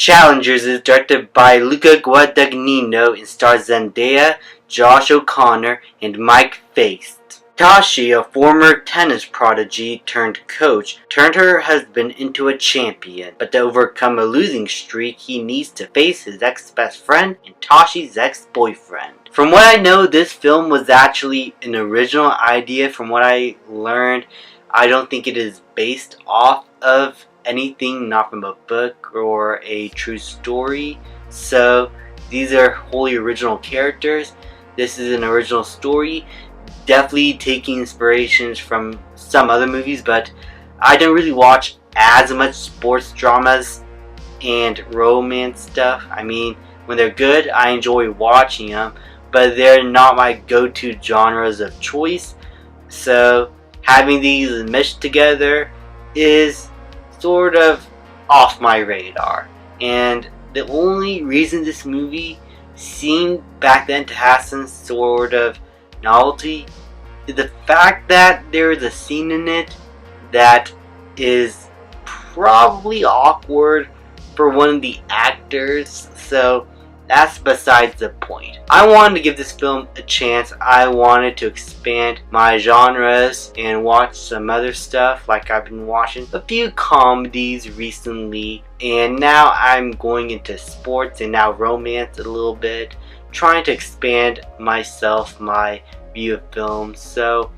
Challengers is directed by Luca Guadagnino and stars Zendaya, Josh O'Connor, and Mike Faist. Tashi, a former tennis prodigy turned coach, turned her husband into a champion, but to overcome a losing streak, he needs to face his ex-best friend and Tashi's ex-boyfriend. From what I know, this film was actually an original idea. From what I learned, I don't think it is based off of anything, not from a book or a true story. So these are wholly original characters. This is an original story, definitely taking inspirations from some other movies, but I don't really watch as much sports dramas and romance stuff. I mean, when they're good, I enjoy watching them, but they're not my go-to genres of choice. So having these meshed together is sort of off my radar. And the only reason this movie seemed back then to have some sort of novelty is the fact that there is a scene in it that is probably awkward for one of the actors, so that's besides the point. I wanted to give this film a chance. I wanted to expand my genres and watch some other stuff, like I've been watching a few comedies recently, and now I'm going into sports and now romance a little bit, trying to expand myself, my view of films. So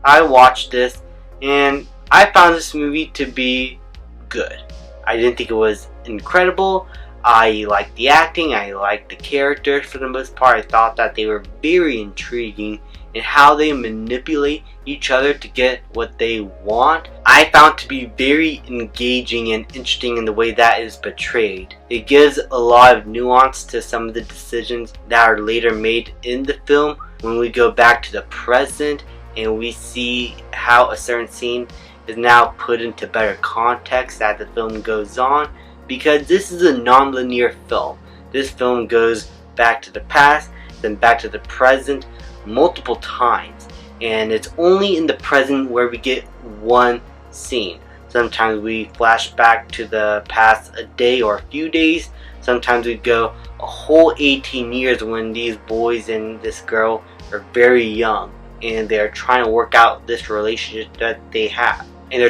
I watched this and I found this movie to be good. I didn't think it was incredible. I liked the acting, I liked the characters for the most part. I thought that they were very intriguing in how they manipulate each other to get what they want. I found to be very engaging and interesting in the way that is portrayed. It gives a lot of nuance to some of the decisions that are later made in the film when we go back to the present and we see how a certain scene is now put into better context as the film goes on. Because this is a non-linear film. This film goes back to the past, then back to the present multiple times. And it's only in the present where we get one scene. Sometimes we flash back to the past a day or a few days. Sometimes we go a whole 18 years when these boys and this girl are very young. And they're trying to work out this relationship that they have. And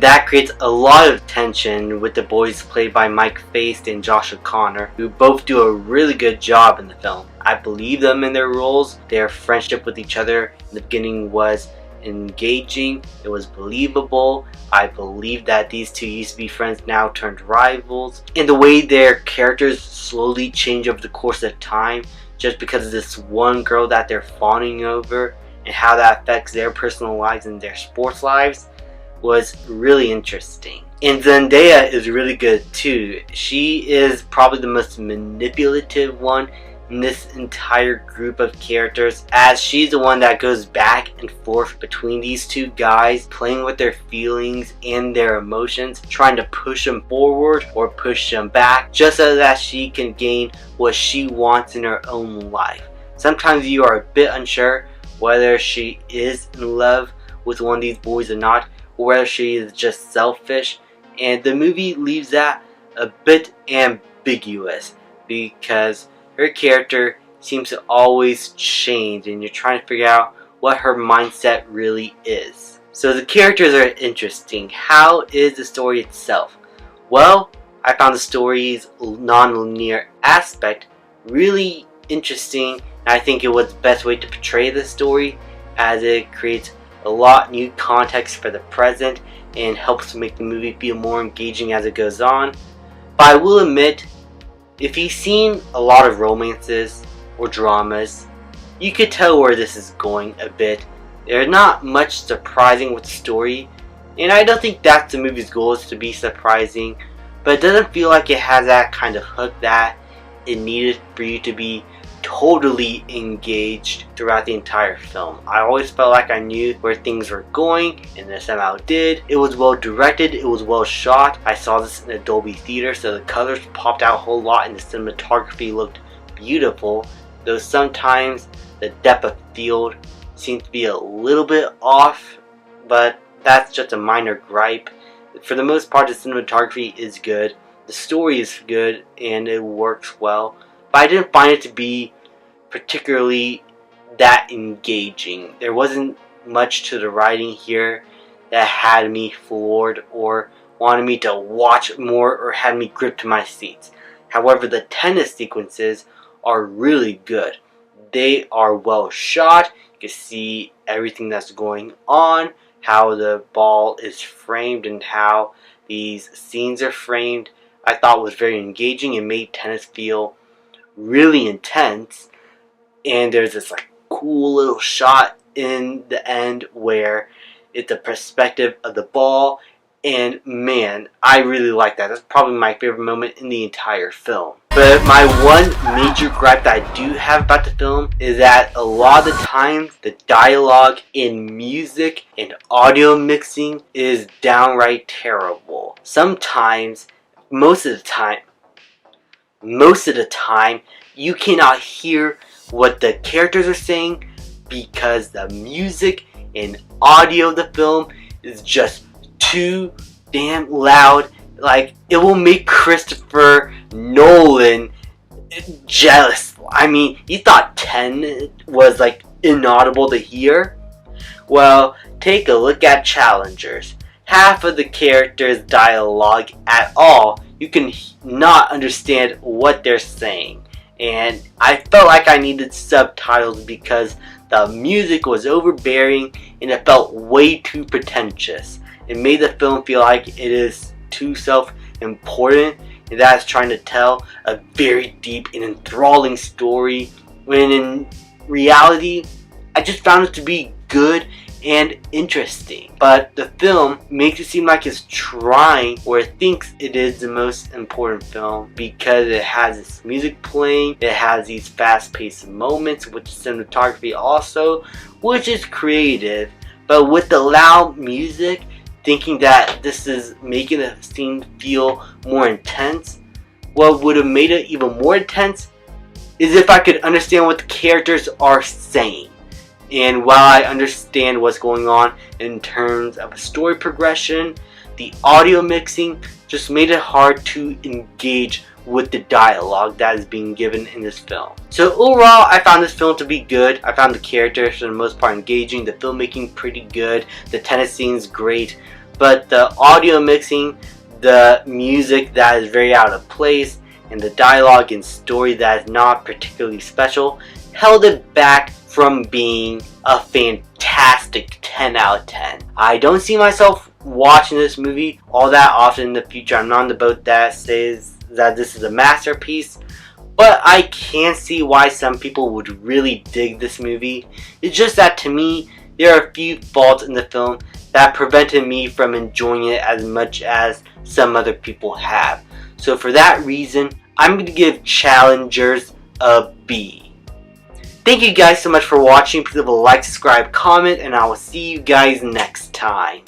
that creates a lot of tension with the boys played by Mike Faist and Josh O'Connor, who both do a really good job in the film. I believe them in their roles. Their friendship with each other in the beginning was engaging. It was believable. I believe that these two used to be friends, now turned rivals. And the way their characters slowly change over the course of time just because of this one girl that they're fawning over, and how that affects their personal lives and their sports lives was really interesting. And Zendaya is really good too. She is probably the most manipulative one in this entire group of characters, as she's the one that goes back and forth between these two guys, playing with their feelings and their emotions, trying to push them forward or push them back, just so that she can gain what she wants in her own life. Sometimes you are a bit unsure whether she is in love with one of these boys or not, or whether she is just selfish, and the movie leaves that a bit ambiguous because her character seems to always change and you're trying to figure out what her mindset really is. So the characters are interesting. How is the story itself? Well, I found the story's non-linear aspect really interesting. I think it was the best way to portray the story, as it creates a lot new context for the present and helps to make the movie feel more engaging as it goes on. But I will admit, if you've seen a lot of romances or dramas, you could tell where this is going a bit. There's not much surprising with the story, and I don't think that's the movie's goal, is to be surprising, but it doesn't feel like it has that kind of hook that it needed for you to be totally engaged throughout the entire film. I always felt like I knew where things were going, and this somehow did. It was well directed, it was well shot. I saw this in a Dolby theater, so the colors popped out a whole lot and the cinematography looked beautiful, though sometimes the depth of field seemed to be a little bit off, but that's just a minor gripe. For the most part, the cinematography is good, the story is good, and it works well. But I didn't find it to be particularly that engaging. There wasn't much to the writing here that had me floored or wanted me to watch more or had me gripped to my seats. However, the tennis sequences are really good. They are well shot. You can see everything that's going on, how the ball is framed and how these scenes are framed. I thought was very engaging and made tennis feel really intense. And there's this like cool little shot in the end where it's the perspective of the ball, and man, I really like that. That's probably my favorite moment in the entire film. But my one major gripe that I do have about the film is that a lot of the times the dialogue in music and audio mixing is downright terrible. Sometimes, most of the time, you cannot hear what the characters are saying because the music and audio of the film is just too damn loud. Like, it will make Christopher Nolan jealous. I mean, he thought 10 was like inaudible to hear. Well, take a look at Challengers. Half of the characters' dialogue at all, you can not understand what they're saying. And I felt like I needed subtitles because the music was overbearing and it felt way too pretentious. It made the film feel like it is too self-important and that it's trying to tell a very deep and enthralling story, when in reality, I just found it to be good and interesting. But the film makes it seem like it's trying, or it thinks it is the most important film, because it has this music playing, it has these fast-paced moments with the cinematography also, which is creative. But with the loud music, thinking that this is making the scene feel more intense, what would have made it even more intense is if I could understand what the characters are saying. And while I understand what's going on in terms of a story progression, the audio mixing just made it hard to engage with the dialogue that is being given in this film. So overall, I found this film to be good. I found the characters for the most part engaging, the filmmaking pretty good, the tennis scenes great, but the audio mixing, the music that is very out of place, and the dialogue and story that is not particularly special held it back from being a fantastic 10 out of 10. I don't see myself watching this movie all that often in the future. I'm not on the boat that says that this is a masterpiece, but I can see why some people would really dig this movie. It's just that to me, there are a few faults in the film that prevented me from enjoying it as much as some other people have. So for that reason, I'm going to give Challengers a B. Thank you guys so much for watching. Please leave a like, subscribe, comment, and I will see you guys next time.